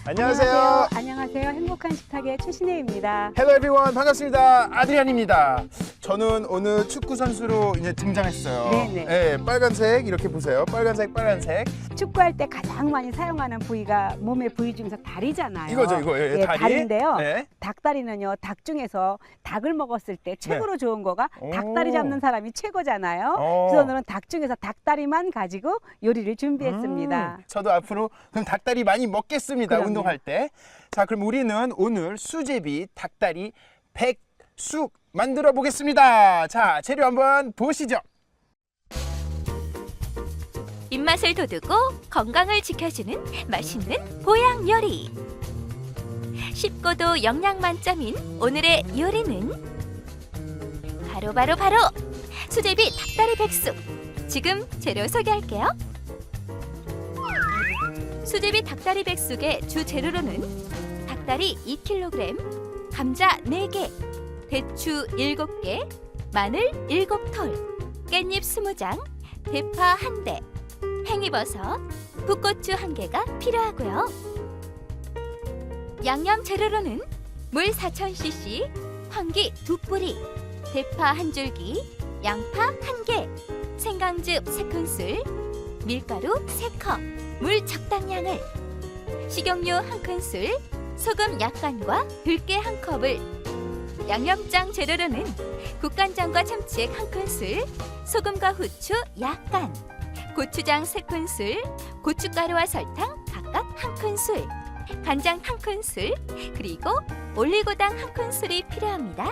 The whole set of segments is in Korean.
안녕하세요. 안녕하세요. 행복한 식탁의 최신혜입니다. Hello everyone. 반갑습니다. 아드리안입니다. 저는 오늘 축구 선수로 이제 등장했어요. 네네. 네, 빨간색 이렇게 보세요. 빨간색. 축구할 때 가장 많이 사용하는 부위가 몸의 부위 중에서 다리잖아요. 이거죠, 이거. 예, 다리. 다리인데요. 네. 닭다리는요, 닭 중에서 닭을 먹었을 때 최고로 네. 좋은 거가 오. 닭다리 잡는 사람이 최고잖아요. 그래서 오늘은 닭 중에서 닭다리만 가지고 요리를 준비했습니다. 저도 앞으로 그럼 닭다리 많이 먹겠습니다. 그럼요. 운동할 때. 자, 그럼 우리는 오늘 수제비 닭다리 백숙 만들어 보겠습니다. 자, 재료 한번 보시죠. 입맛을 돋우고 건강을 지켜주는 맛있는 보양 요리. 쉽고도 영양 만점인 오늘의 요리는 바로 수제비 닭다리 백숙. 지금 재료 소개할게요. 수제비 닭다리 백숙의 주 재료로는 닭다리 2kg, 감자 4개, 대추 7개, 마늘 7톨, 깻잎 20장, 대파 1대, 팽이버섯, 풋고추 1개가 필요하고요. 양념 재료로는 물 4000cc, 황기 2뿌리, 대파 1줄기, 양파 1개, 생강즙 3큰술, 밀가루 3컵, 물 적당량을, 식용유 1큰술, 소금 약간과 들깨 1컵을, 양념장 재료로는 국간장과 참치액 1큰술, 소금과 후추 약간, 고추장 3큰술, 고춧가루와 설탕 각각 1큰술, 간장 1큰술, 그리고 올리고당 1큰술이 필요합니다.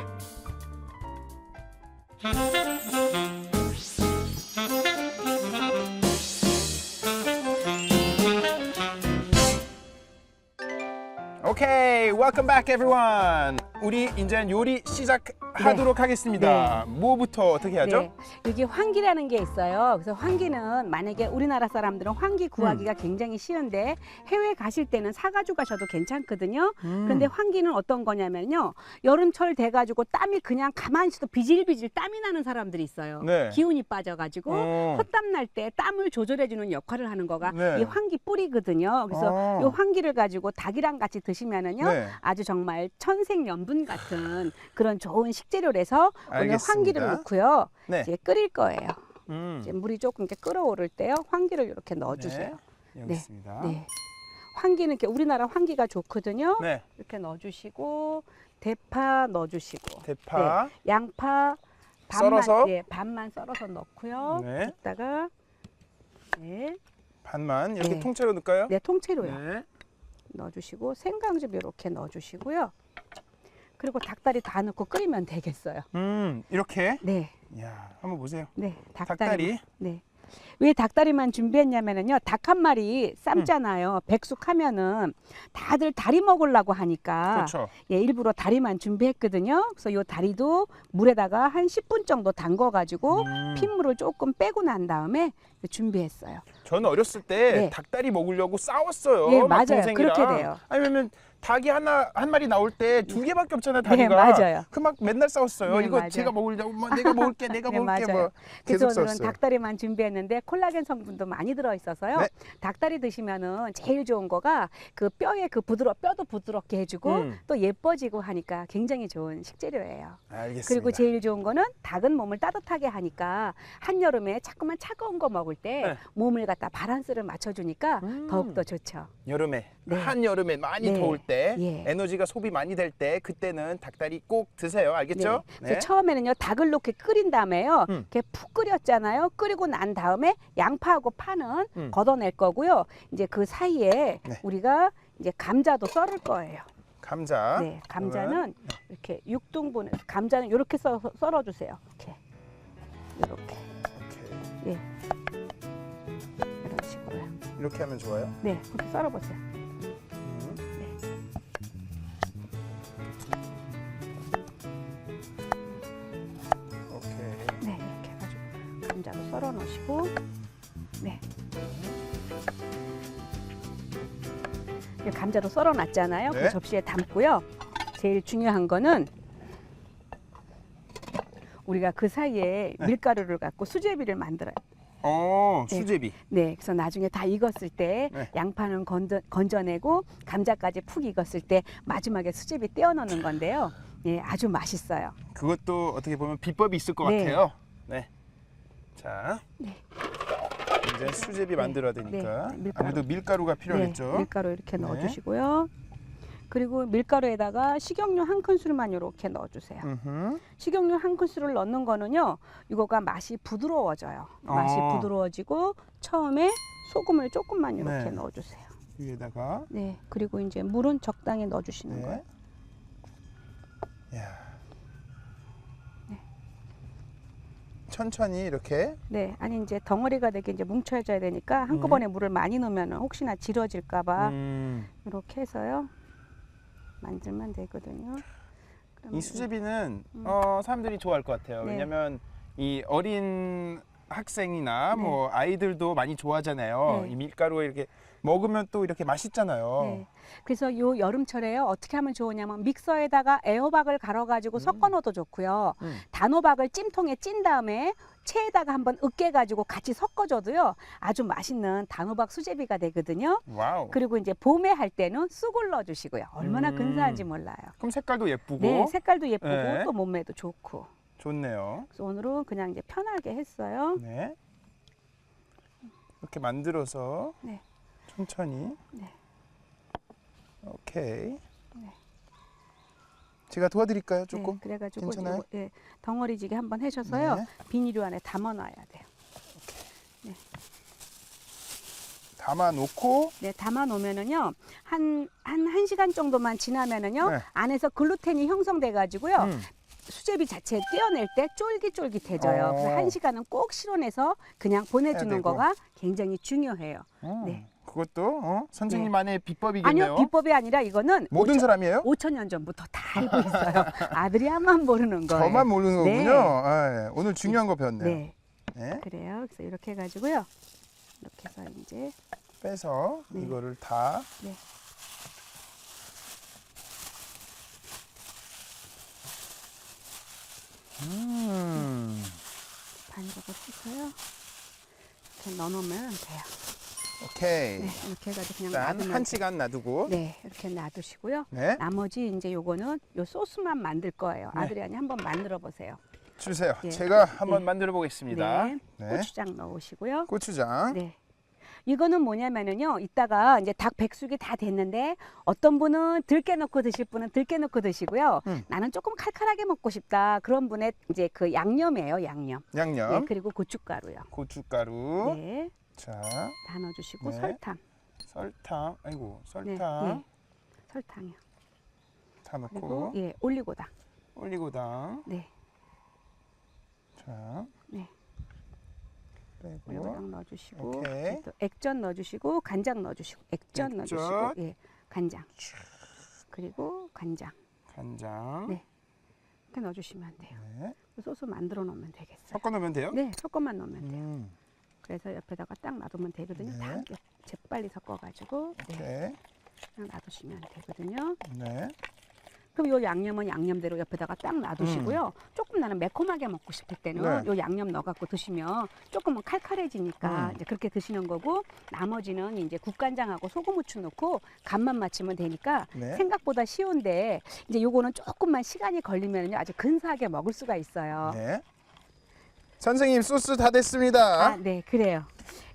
오케이, welcome back everyone. 우리 이제 요리 시작하도록 하겠습니다. 뭐부터 어떻게 하죠? 네, 여기 황기라는 게 있어요. 그래서 황기는 만약에 우리나라 사람들은 황기 구하기가 굉장히 쉬운데 해외 가실 때는 사가지고 가셔도 괜찮거든요. 그런데 황기는 어떤 거냐면요, 여름철 돼가지고 땀이 그냥 가만히 있어도 비질비질 땀이 나는 사람들이 있어요. 네. 기운이 빠져가지고 헛땀 날 때 땀을 조절해주는 역할을 하는 거가 네. 이 황기 뿌리거든요. 그래서 이 황기를 가지고 닭이랑 같이 드시면은요, 네. 아주 정말 천생연분 같은 그런 좋은 식재료라서 오늘 알겠습니다. 황기를 넣고요. 네. 이제 끓일 거예요. 음. 이제 물이 조금 이렇게 끓어오를 때요, 황기를 이렇게 넣어주세요. 네, 여기 있습니다. 네. 황기는 이렇게 우리나라 황기가 좋거든요. 네. 이렇게 넣어주시고 대파 넣어주시고, 대파. 네. 양파 반만, 썰어서? 네, 반만 썰어서 넣고요. 네. 이따가 네, 반만 이렇게 네. 통째로 넣을까요? 네, 통째로요. 네. 넣어주시고 생강즙 이렇게 넣어주시고요. 그리고 닭다리 다 넣고 끓이면 되겠어요. 이렇게. 네, 야, 한번 보세요. 네, 닭다리. 네. 왜 닭다리만 준비했냐면은요, 닭 한 마리 삶잖아요. 백숙하면은 다들 다리 먹으려고 하니까 그렇죠. 예, 일부러 다리만 준비했거든요. 그래서 요 다리도 물에다가 한 10분 정도 담궈가지고 핏물을 조금 빼고 난 다음에 준비했어요. 저는 어렸을 때 네. 닭다리 먹으려고 싸웠어요. 네, 막 맞아요. 동생이랑. 그렇게 돼요. 아니면 닭이 한 마리 나올 때 2개밖에 없잖아요, 다리가. 네, 맞아요. 그 막 맨날 싸웠어요. 네, 이거 맞아요. 제가 먹으려고, 뭐 내가 먹을게, 내가 네, 먹을게, 맞아요. 뭐 그래서 계속 오늘은 싸웠어요. 닭다리만 준비했는데 콜라겐 성분도 많이 들어있어서요. 네. 닭다리 드시면은 제일 좋은 거가 그 뼈의 그 뼈도 부드럽게 해주고 또 예뻐지고 하니까 굉장히 좋은 식재료예요. 알겠습니다. 그리고 제일 좋은 거는 닭은 몸을 따뜻하게 하니까 한여름에 자꾸만 차가운 거 먹을 때 네. 몸을 갖다 바란스를 맞춰주니까 더욱더 좋죠. 여름에, 네. 한여름에 많이 네. 더울 때, 예. 에너지가 소비 많이 될 때, 그때는 닭다리 꼭 드세요. 알겠죠? 네. 그래서 처음에는요, 닭을 이렇게 끓인 다음에요, 이렇게 푹 끓였잖아요. 끓이고 난 다음에 양파하고 파는 걷어낼 거고요. 이제 그 사이에 네. 우리가 이제 감자도 썰을 거예요. 감자. 네, 감자는 그러면 이렇게 6등분, 감자는 이렇게 썰어주세요. 이렇게, 오케이. 예, 이런 식으로요. 이렇게 하면 좋아요. 네, 그렇게 썰어보세요. 오케이. 네, 이렇게 해가지고 감자도 썰어 놓으시고, 네. 이제 감자도 썰어 놨잖아요. 네. 그 접시에 담고요. 제일 중요한 거는 우리가 그 사이에 밀가루를 갖고 수제비를 만들어요. 수제비. 네, 그래서 나중에 다 익었을 때 네. 양파는 건져내고 감자까지 푹 익었을 때 마지막에 수제비 떼어 넣는 건데요. 예, 아주 맛있어요. 그것도 어떻게 보면 비법이 있을 것 네. 같아요. 네. 자, 네. 이제 수제비 만들어야 되니까 네, 밀가루. 아무래도 밀가루가 필요하겠죠. 네, 밀가루 이렇게 네. 넣어주시고요. 그리고 밀가루에다가 식용유 한 큰술만 이렇게 넣어주세요. 음흠. 식용유 한 큰술을 넣는 거는요, 이거가 맛이 부드러워져요. 맛이 부드러워지고 처음에 소금을 조금만 이렇게 네. 넣어주세요. 위에다가 네, 그리고 이제 물은 적당히 넣어주시는 거예요. 야. 천천히 이렇게. 네, 아니 이제 덩어리가 되게 이제 뭉쳐져야 되니까 한꺼번에 물을 많이 넣으면 혹시나 질어질까봐 이렇게 해서요 만들면 되거든요. 이 수제비는 사람들이 좋아할 것 같아요. 네. 왜냐면 이 어린 학생이나 네. 뭐 아이들도 많이 좋아하잖아요. 네. 이 밀가루에 이렇게 먹으면 또 이렇게 맛있잖아요. 네. 그래서 요 여름철에요 어떻게 하면 좋으냐면 믹서에다가 애호박을 갈아가지고 섞어 넣어도 좋고요. 단호박을 찜통에 찐 다음에 체에다가 한번 으깨가지고 같이 섞어줘도요 아주 맛있는 단호박 수제비가 되거든요. 와우. 그리고 이제 봄에 할 때는 쑥을 넣어주시고요. 얼마나 근사한지 몰라요. 그럼 색깔도 예쁘고. 네, 색깔도 예쁘고 네. 또 몸매도 좋고. 좋네요. 그래서 오늘은 그냥 이제 편하게 했어요. 네. 이렇게 만들어서 네. 천천히. 네. 오케이. 네. 제가 도와드릴까요? 조금? 네, 그래가지고 괜찮아요? 요거, 예, 덩어리지게 한번 해셔서요. 네. 비닐유 안에 담아놔야 돼요. 담아 놓고. 네, 담아 놓으면은요 한 1시간 정도만 지나면은요 네. 안에서 글루텐이 형성돼 가지고요 수제비 자체 떼어낼 때 쫄깃쫄깃해져요. 그래서 1시간은 꼭 실온에서 그냥 해야 보내주는 되고. 거가 굉장히 중요해요. 네. 그것도 선생님만의 비법이겠네요. 아니요, 비법이 아니라 이거는 모든 사람이에요? 5,000년 전부터 다 알고 있어요. 아들이 한만 모르는 거예요. 저만 모르는 네. 거군요. 아, 예. 오늘 중요한 거 배웠네요. 네, 네. 그래요. 그래서 이렇게 해가지고요. 이렇게 해서 이제 빼서 네. 이거를 다. 네. 반죽을 해서요. 이렇게 넣어놓으면 돼요. 오케이. 네, 이렇게 해가지고 그냥 일단 놔두면 한 시간 놔두고. 네, 이렇게 놔두시고요. 네. 나머지 이제 요거는 요 소스만 만들 거예요. 네. 아드리안이 한번 만들어 보세요. 주세요. 네. 제가 한번 네. 만들어 보겠습니다. 네, 네. 고추장 넣으시고요. 고추장. 네. 이거는 뭐냐면은요, 이따가 이제 닭 백숙이 다 됐는데 어떤 분은 들깨 넣고 드실 분은 들깨 넣고 드시고요. 나는 조금 칼칼하게 먹고 싶다. 그런 분의 이제 그 양념이에요, 양념. 양념. 네, 그리고 고춧가루요. 고춧가루. 네, 자, 다 넣어주시고 네. 설탕. 설탕. 아이고, 네, 설탕. 네. 설탕이요. 다 그리고 넣고. 예, 올리고당. 올리고당. 네, 자, 네. 빼고. 올리고당 넣어주시고 오케이. 또 액젓 넣어주시고 간장 넣어주시고 액젓 넣어주시고 예, 간장. 그리고 간장. 간장. 네. 이렇게 넣어주시면 돼요. 네. 소스 만들어 놓으면 되겠어요. 섞어 놓으면 돼요? 네, 섞어만 넣으면 돼요. 음. 그래서 옆에다가 딱 놔두면 되거든요. 네. 다 재빨리 섞어가지고 네, 오케이. 그냥 놔두시면 되거든요. 네. 그럼 요 양념은 양념대로 옆에다가 딱 놔두시고요. 조금 나는 매콤하게 먹고 싶을 때는 네. 요 양념 넣어갖고 드시면 조금은 칼칼해지니까 이제 그렇게 드시는 거고 나머지는 이제 국간장하고 소금 후추 넣고 간만 맞추면 되니까 네. 생각보다 쉬운데 이제 요거는 조금만 시간이 걸리면요 아주 근사하게 먹을 수가 있어요. 네. 선생님 소스 다 됐습니다. 아, 네, 그래요.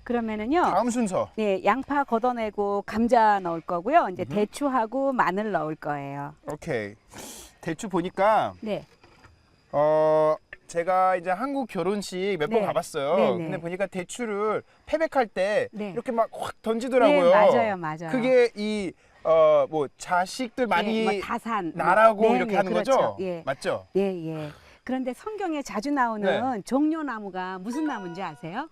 그러면은요. 다음 순서. 네, 양파 걷어내고 감자 넣을 거고요. 이제 대추하고 마늘 넣을 거예요. 오케이. 대추 보니까 네, 제가 이제 한국 결혼식 몇 번 네. 가봤어요. 네, 네. 근데 보니까 대추를 패백할 때 네. 이렇게 막 확 던지더라고요. 네, 맞아요, 맞아요. 그게 이 뭐 자식들 많이 뭐 다산 나라고 네, 이렇게 네, 하는 그렇죠. 거죠? 예, 맞죠? 예, 예. 그런데 성경에 자주 나오는 종려나무가 무슨 나무인지 아세요?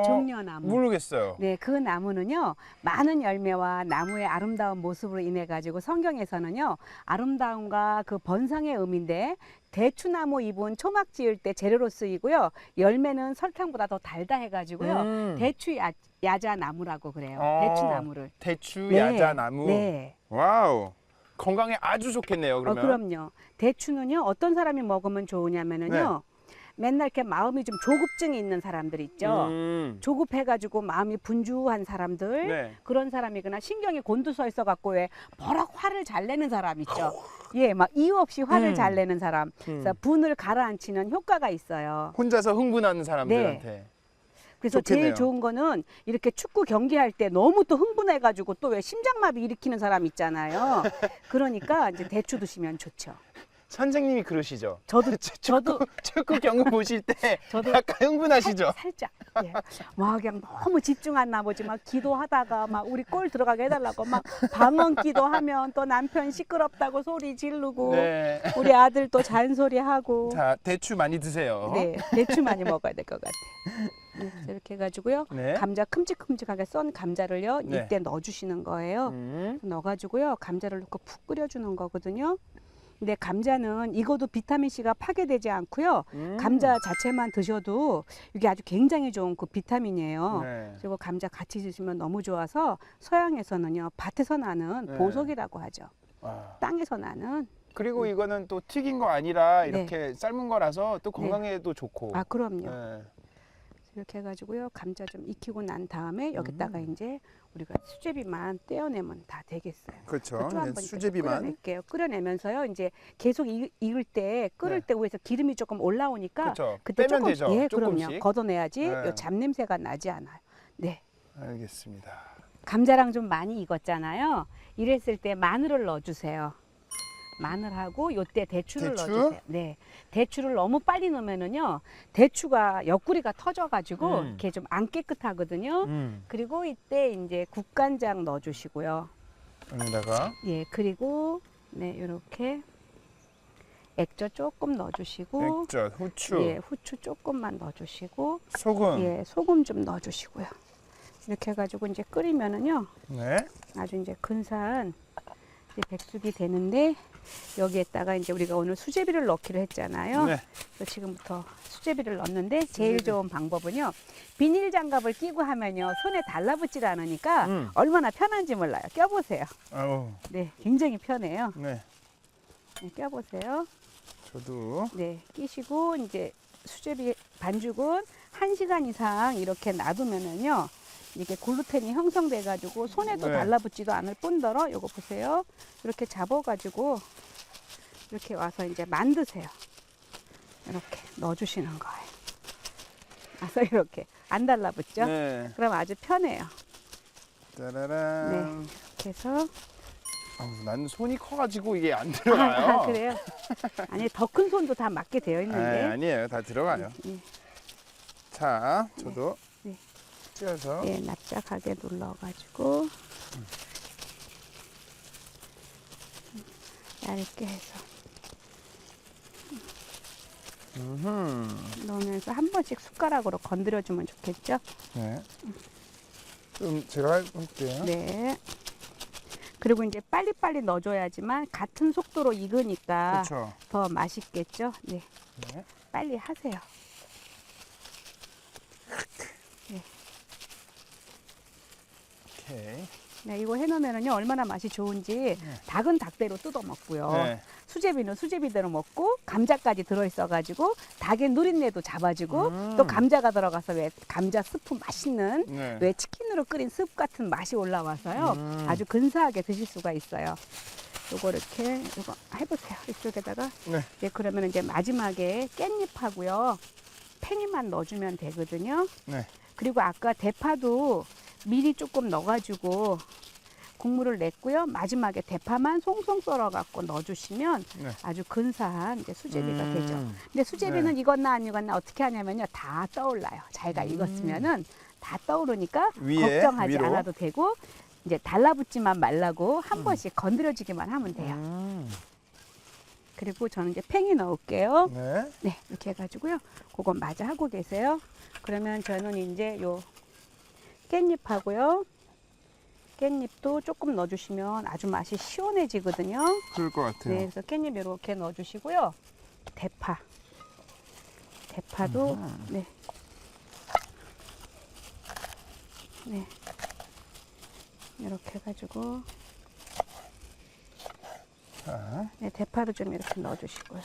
종려나무. 모르겠어요. 네, 그 나무는요 많은 열매와 나무의 아름다운 모습으로 인해 가지고 성경에서는요 아름다움과 그 번성의 의미인데 대추나무 잎은 초막 지을 때 재료로 쓰이고요 열매는 설탕보다 더 달다 해가지고요 대추 야자 나무라고 그래요. 대추나무를. 대추 네, 야자나무. 네. 와우. 건강에 아주 좋겠네요. 그러면. 그럼요. 대추는요 어떤 사람이 먹으면 좋으냐면은요. 맨날 이렇게 마음이 좀 조급증이 있는 사람들 있죠. 조급해가지고 마음이 분주한 사람들 네. 그런 사람이거나 신경이 곤두서 있어갖고 왜 버럭 화를 잘 내는 사람 있죠. 예, 막 이유 없이 화를 잘 내는 사람. 그래서 분을 가라앉히는 효과가 있어요. 혼자서 흥분하는 사람들한테. 그래서 좋겠네요. 제일 좋은 거는 이렇게 축구 경기할 때 너무 또 흥분해가지고 또 왜 심장마비 일으키는 사람 있잖아요. 그러니까 이제 대추 드시면 좋죠. 선생님이 그러시죠? 저도 축구 경기 보실 때 저도 약간 흥분하시죠? 살짝. 예. 막 그냥 너무 집중 안 나머지 막 기도하다가 막 우리 골 들어가게 해달라고 막 방언 기도하면 또 남편 시끄럽다고 소리 지르고 네. 우리 아들 또 잔소리하고. 자, 대추 많이 드세요. 네, 대추 많이 먹어야 될 것 같아요. 네, 이렇게 해가지고요. 네. 감자 큼직큼직하게 썬 감자를요. 네. 이때 넣어주시는 거예요. 넣어가지고요. 감자를 넣고 푹 끓여주는 거거든요. 근데 감자는 익어도 비타민C가 파괴되지 않고요. 감자 자체만 드셔도 이게 아주 굉장히 좋은 그 비타민이에요. 네. 그리고 감자 같이 드시면 너무 좋아서 서양에서는요. 밭에서 나는 네. 보석이라고 하죠. 와. 땅에서 나는. 그리고 이거는 또 튀긴 거 아니라 네. 이렇게 삶은 거라서 또 건강에도 좋고. 아, 그럼요. 네. 이렇게 해가지고요. 감자 좀 익히고 난 다음에 여기다가 이제 우리가 수제비만 떼어내면 다 되겠어요. 그렇죠. 좀 이제 한번 수제비만. 끓여낼게요. 끓여내면서요. 이제 계속 익을 때 끓을 네. 때 위에서 기름이 조금 올라오니까 그렇죠. 그때 빼면 조금 되죠. 예, 조금씩. 그럼요. 걷어내야지 네. 요 잡냄새가 나지 않아요. 네. 알겠습니다. 감자랑 좀 많이 익었잖아요. 이랬을 때 마늘을 넣어주세요. 마늘하고 요때 대추를 대추? 넣어주세요. 네, 대추를 너무 빨리 넣으면은요, 대추가 옆구리가 터져가지고 이렇게 좀 안 깨끗하거든요. 그리고 이때 이제 국간장 넣어주시고요. 여기다가 예, 그리고 네 이렇게 액젓 조금 넣어주시고, 액젓, 후추, 예, 후추 조금만 넣어주시고, 소금. 예, 소금 좀 넣어주시고요. 이렇게 해가지고 이제 끓이면은요, 네. 아주 이제 근사한 이제 백숙이 되는데 여기에다가 이제 우리가 오늘 수제비를 넣기로 했잖아요. 네. 그래서 지금부터 수제비를 넣는데 제일 좋은 방법은요. 비닐 장갑을 끼고 하면요 손에 달라붙질 않으니까 얼마나 편한지 몰라요. 껴보세요. 아우. 네, 굉장히 편해요. 네. 네, 껴보세요. 저도. 네, 끼시고 이제 수제비 반죽은 1시간 이상 이렇게 놔두면은요. 이게 글루텐이 형성돼가지고 손에도 네. 달라붙지도 않을 뿐더러 요거 보세요. 이렇게 잡아가지고 이렇게 와서 이제 만드세요. 이렇게 넣어주시는 거예요. 와서 이렇게 안 달라붙죠? 네. 그럼 아주 편해요. 짜라란. 네. 이렇게 해서 아우, 난 손이 커가지고 이게 안 들어가요. 아, 그래요? 아니 더 큰 손도 다 맞게 되어 있는데. 아니에요. 다 들어가요. 네. 자, 저도 네. 찢어서. 예, 납작하게 눌러가지고 얇게 해서 넣으면서 한 번씩 숟가락으로 건드려주면 좋겠죠? 네. 좀 제가 해볼게요. 네. 그리고 이제 빨리빨리 넣어줘야지만 같은 속도로 익으니까 그렇죠. 더 맛있겠죠? 네. 네. 빨리 하세요. 오케이. 네, 이거 해놓으면은요 얼마나 맛이 좋은지 닭은 닭대로 뜯어 먹고요. 네. 수제비는 수제비대로 먹고 감자까지 들어있어가지고 닭의 누린내도 잡아주고 또 감자가 들어가서 왜 감자 스프 맛있는 네. 왜 치킨으로 끓인 스프 같은 맛이 올라와서요 아주 근사하게 드실 수가 있어요. 요거 이렇게 이거 해보세요. 이쪽에다가 네. 예, 그러면 이제 마지막에 깻잎하고요 팽이만 넣어주면 되거든요. 네. 그리고 아까 대파도 미리 조금 넣어가지고 국물을 냈고요. 마지막에 대파만 송송 썰어갖고 넣어주시면 네. 아주 근사한 이제 수제비가 되죠. 근데 수제비는 네. 익었나 안 익었나 어떻게 하냐면요. 다 떠올라요. 잘가 익었으면은 다 떠오르니까 위에, 걱정하지 위로. 않아도 되고 이제 달라붙지만 말라고 한 번씩 건드려주기만 하면 돼요. 그리고 저는 이제 팽이 넣을게요. 네. 네, 이렇게 해가지고요. 그건 마저 하고 계세요. 그러면 저는 이제 요 깻잎하고요. 깻잎도 조금 넣어주시면 아주 맛이 시원해지거든요. 그럴 것 같아요. 네, 그래서 깻잎 이렇게 넣어주시고요. 대파도 네, 네, 이렇게 해가지고 자, 네, 대파도 좀 이렇게 넣어주시고요.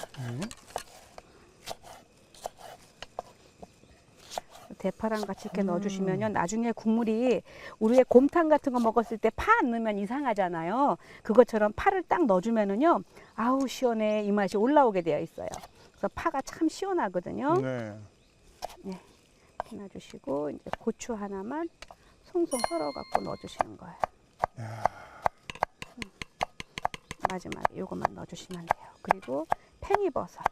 대파랑 같이 이렇게 넣어주시면요. 나중에 국물이 우리의 곰탕 같은 거 먹었을 때 파 안 넣으면 이상하잖아요. 그것처럼 파를 딱 넣어주면은요. 아우 시원해 이 맛이 올라오게 되어 있어요. 그래서 파가 참 시원하거든요. 네. 네. 해놔주시고 이제 고추 하나만 송송 썰어 갖고 넣어주시는 거예요. 마지막에 요것만 넣어주시면 돼요. 그리고 팽이버섯.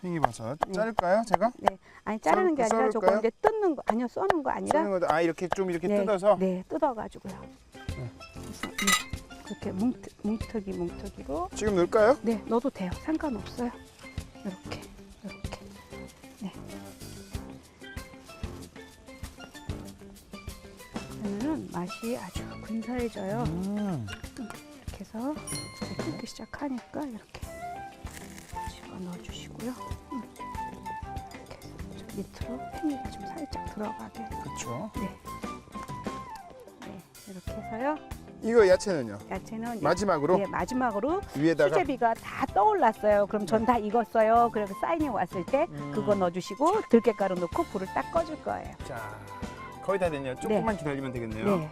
팽이버섯 네. 자를까요, 제가? 네, 아니 자르는 게 아니라 썰을까요? 조금 이제 뜯는 거 아니요 써는 거 아니라 쓰는 것도 이렇게 좀 이렇게 네, 뜯어서. 네 뜯어가지고요. 그래서 그렇게 뭉툭이로 지금 넣을까요? 네 넣어도 돼요. 상관없어요. 이렇게 네. 그러면은 맛이 아주 근사해져요. 이렇게 해서 이제 끓기 시작하니까 이렇게 집어 넣어주시고요. 이렇게 해서 좀 밑으로 팽이가 좀 살짝 들어가게. 그렇죠. 네, 이렇게 해서요. 이거 야채는요? 야채는 이제 마지막으로 네, 마지막으로 위에다가. 수제비가 다 떠올랐어요. 그럼 전 다 익었어요. 그래서 사인이 왔을 때 그거 넣어주시고 들깨가루 넣고 불을 딱 꺼줄 거예요. 자, 거의 다 됐네요. 조금만 기다리면 되겠네요. 네.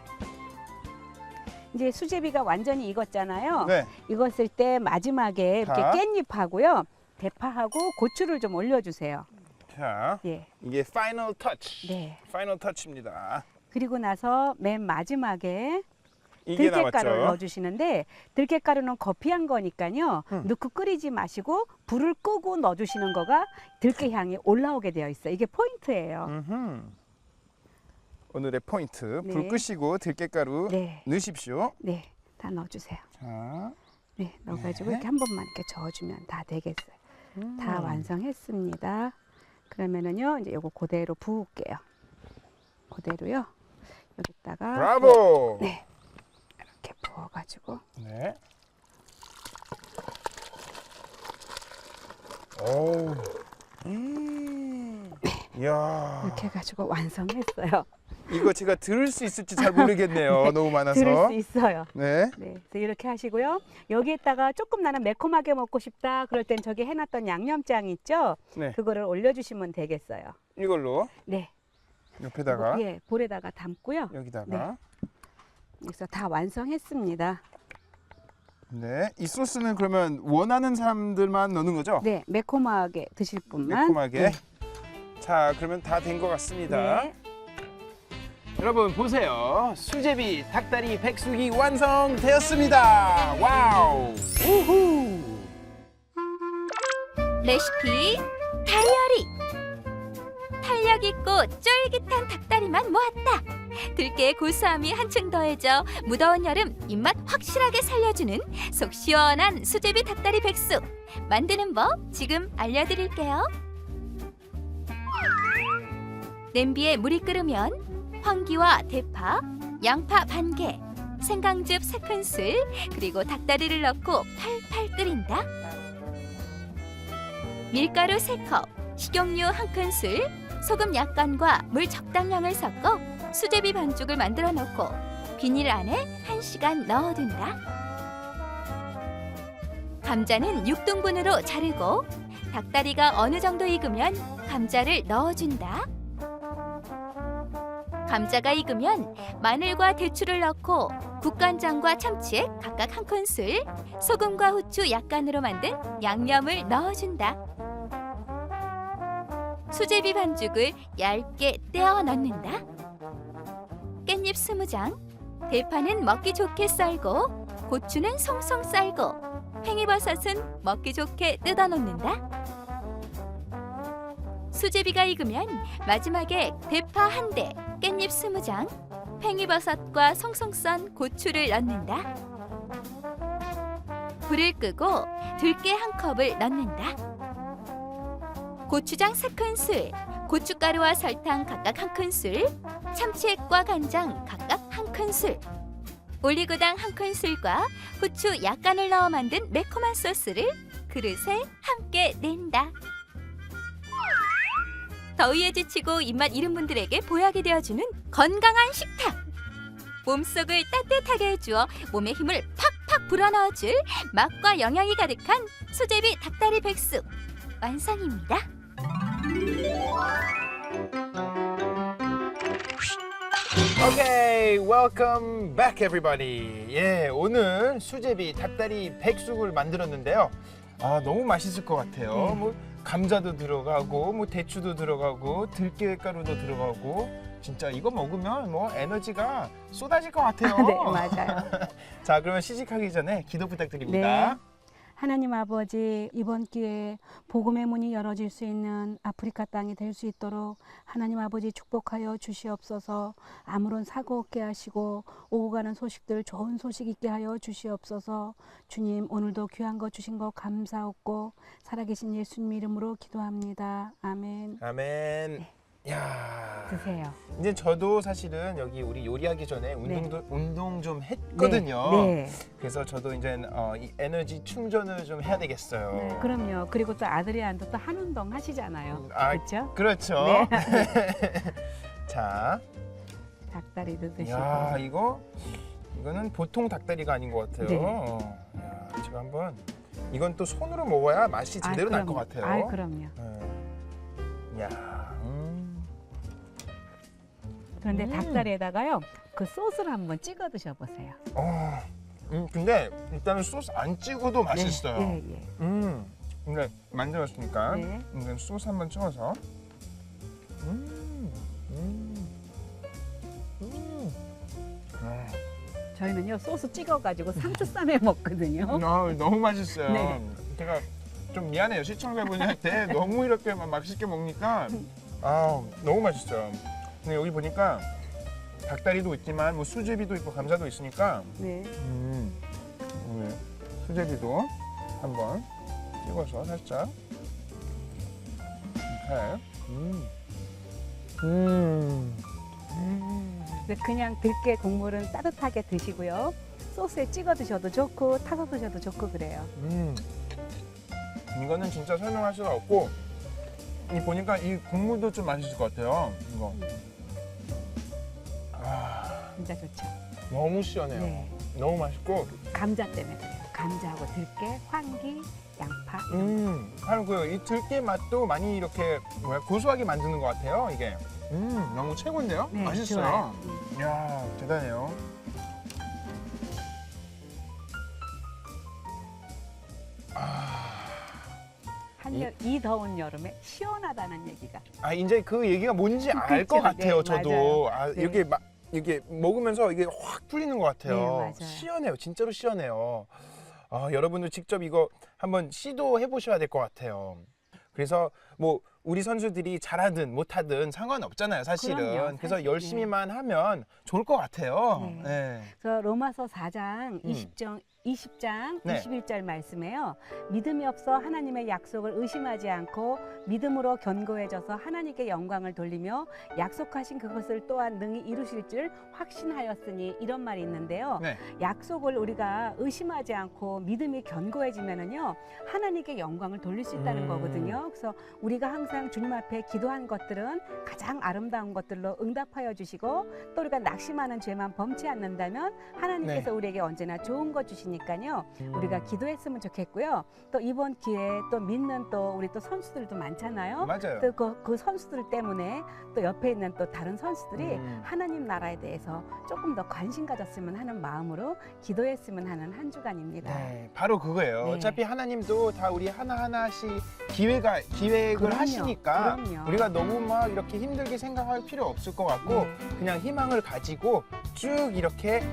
이제 수제비가 완전히 익었잖아요. 네. 익었을 때 마지막에 이렇게 자. 깻잎하고요, 대파하고 고추를 좀 올려주세요. 자, 예, 이게 파이널 터치. 네. 파이널 터치입니다. 그리고 나서 맨 마지막에 이게 들깨가루를 남았죠. 넣어주시는데 들깨가루는 거피한 거니까요. 넣고 끓이지 마시고 불을 끄고 넣어주시는 거가 들깨 향이 올라오게 되어 있어요. 이게 포인트예요. 음흠. 오늘의 포인트. 네. 불 끄시고 들깨가루 네, 넣으십시오. 네, 다 넣어주세요. 자, 네, 넣어가지고 네. 이렇게 한 번만 이렇게 저어주면 다 되겠어요. 다 완성했습니다. 그러면은요, 이제 요거 그대로 부을게요. 그대로요. 여기다가 브라보. 네, 이렇게 부어가지고 네. 오. 이야. 이렇게 해가지고 완성했어요. 이거 제가 들을 수 있을지 잘 모르겠네요. 너무 많아서. 들을 수 있어요. 네. 네, 그래서 이렇게 하시고요. 여기에다가 조금 나는 매콤하게 먹고 싶다. 그럴 땐 저기 해놨던 양념장 있죠? 네. 그거를 올려주시면 되겠어요. 이걸로 네, 옆에다가 예, 볼에다가 담고요. 여기다가 그래서 다 완성했습니다. 네. 이 소스는 그러면 원하는 사람들만 넣는 거죠? 네, 매콤하게 드실 분만. 매콤하게. 네. 자, 그러면 다 된 것 같습니다. 네. 여러분 보세요. 수제비 닭다리 백숙이 완성되었습니다. 와우. 우후. 레시피 다이어리. 탄력 있고 쫄깃한 닭다리만 모았다. 들깨의 고소함이 한층 더해져 무더운 여름 입맛 확실하게 살려주는 속 시원한 수제비 닭다리 백숙. 만드는 법 지금 알려드릴게요. 냄비에 물이 끓으면 황기와 대파, 양파 반 개, 생강즙 3큰술, 그리고 닭다리를 넣고 팔팔 끓인다. 밀가루 3컵, 식용유 1큰술, 소금 약간과 물 적당량을 섞어 수제비 반죽을 만들어 놓고 비닐 안에 1시간 넣어둔다. 감자는 6등분으로 자르고 닭다리가 어느 정도 익으면 감자를 넣어준다. 감자가 익으면 마늘과 대추를 넣고 국간장과 참치액 각각 1큰술, 소금과 후추 약간으로 만든 양념을 넣어준다. 수제비 반죽을 얇게 떼어 넣는다. 깻잎 20장, 대파는 먹기 좋게 썰고 고추는 송송 썰고 팽이버섯은 먹기 좋게 뜯어 놓는다. 수제비가 익으면 마지막에 대파 1대, 깻잎 20장, 팽이버섯과 송송 썬 고추를 넣는다. 불을 끄고 들깨 1컵을 넣는다. 고추장 3큰술, 고춧가루와 설탕 각각 1큰술, 참치액과 간장 각각 1큰술, 올리고당 1큰술과 후추 약간을 넣어 만든 매콤한 소스를 그릇에 함께 낸다. 더위에 지치고 입맛 잃은 분들에게 보약이 되어주는 건강한 식탁. 몸속을 따뜻하게 해주어 몸에 힘을 팍팍 불어넣어줄 맛과 영양이 가득한 수제비 닭다리 백숙 완성입니다. Okay, welcome back everybody. 예, 오늘 수제비 닭다리 백숙을 만들었는데요. 아, 너무 맛있을 것 같아요. 네. 뭐 감자도 들어가고 뭐 대추도 들어가고 들깨가루도 들어가고 진짜 이거 먹으면 뭐 에너지가 쏟아질 것 같아요. 네, 맞아요. 자, 그러면 시식하기 전에 기도 부탁드립니다. 네. 하나님 아버지, 이번 기회에 복음의 문이 열어질 수 있는 아프리카 땅이 될 수 있도록 하나님 아버지 축복하여 주시옵소서. 아무런 사고 없게 하시고 오고 가는 소식들 좋은 소식 있게 하여 주시옵소서. 주님, 오늘도 귀한 거 주신 거 감사하고 살아계신 예수님 이름으로 기도합니다. 아멘. 아멘. 야, 드세요. 이제 저도 사실은 여기 우리 요리하기 전에 운동 좀 했거든요. 네. 그래서 저도 이제 이 에너지 충전을 좀 해야 되겠어요. 네, 그럼요. 그리고 또 아드리안도 또 한 운동 하시잖아요. 그렇죠? 그렇죠. 네. 자, 닭다리도 드시고. 야, 이거는 보통 닭다리가 아닌 것 같아요. 네. 야, 제가 한번 이건 또 손으로 먹어야 맛이 제대로 날 것 같아요. 아, 그럼요. 네. 야, 그런데 닭다리에다가요, 그 소스를 한번 찍어 드셔보세요. 근데 일단은 소스 안 찍어도 맛있어요. 네, 예. 근데 만들었으니까 네. 이제 소스 한번 찍어서. 저희는요 소스 찍어가지고 상추 쌈에 먹거든요. 너무 맛있어요. 네. 제가 좀 미안해요 시청자분한테 너무 이렇게 막 맛있게 먹니까 너무 맛있어요. 근데 여기 보니까 닭다리도 있지만 뭐 수제비도 있고 감자도 있으니까 네. 오늘 수제비도 한번 찍어서 살짝 이렇게. 근데 그냥 들깨 국물은 따뜻하게 드시고요. 소스에 찍어 드셔도 좋고 타서 드셔도 좋고 그래요. 이거는 진짜 설명할 수가 없고 이 보니까 이 국물도 좀 맛있을 것 같아요. 이거 진짜 좋죠. 너무 시원해요. 네. 너무 맛있고. 감자 때문에 그래요. 감자하고 들깨, 황기, 양파. 그리고 이 들깨 맛도 많이 이렇게 고소하게 만드는 것 같아요. 이게 너무 최고인데요. 네, 맛있어요. 좋아요. 이야, 대단해요. 이 더운 여름에 시원하다는 얘기가. 이제 그 얘기가 뭔지 알 그렇죠. 것 같아요. 네, 저도. 맞아요. 네. 이게 먹으면서 이게 확 풀리는 것 같아요. 네, 맞아요. 시원해요. 진짜로 시원해요. 여러분도 직접 이거 한번 시도해 보셔야 될 것 같아요. 그래서 뭐 우리 선수들이 잘하든 못하든 상관없잖아요, 사실은. 그럼요, 그래서 사실, 열심히만 하면 좋을 것 같아요. 네. 네. 그래서 로마서 4장 20장 네. 21절 말씀에요. 믿음이 없어 하나님의 약속을 의심하지 않고 믿음으로 견고해져서 하나님께 영광을 돌리며 약속하신 그것을 또한 능히 이루실 줄 확신하였으니 이런 말이 있는데요. 네. 약속을 우리가 의심하지 않고 믿음이 견고해지면은요 하나님께 영광을 돌릴 수 있다는 거거든요. 그래서 우리가 항상 주님 앞에 기도한 것들은 가장 아름다운 것들로 응답하여 주시고 또 우리가 낙심하는 죄만 범치 않는다면 하나님께서 네. 우리에게 언제나 좋은 것 주시니까요. 우리가 기도했으면 좋겠고요. 또 이번 기회에 또 믿는 또 우리 또 선수들도 많잖아요. 맞아요. 또 그 선수들 때문에 또 옆에 있는 또 다른 선수들이 하나님 나라에 대해서 조금 더 관심 가졌으면 하는 마음으로 기도했으면 하는 한 주간입니다. 네, 바로 그거예요. 네. 어차피 하나님도 다 우리 하나하나씩 기획을 그럼요. 하시니까 그럼요. 우리가 너무 막 이렇게 힘들게 생각할 필요 없을 것 같고 그냥 희망을 가지고 쭉 이렇게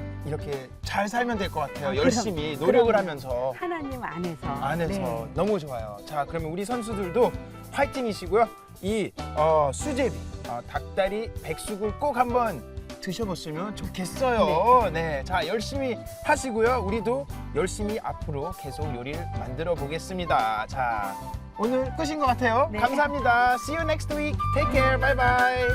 잘 살면 될 것 같아요. 열심히 노력을 그럼요. 하면서 하나님 안에서. 네. 너무 좋아요. 자, 그러면 우리 선수들도 화이팅이시고요. 이 수제비, 닭다리 백숙을 꼭 한번 드셔보시면 좋겠어요. 네, 자 열심히 하시고요. 우리도 열심히 앞으로 계속 요리를 만들어 보겠습니다. 자, 오늘 끝인 것 같아요. 네. 감사합니다. See you next week. Take care. Bye bye.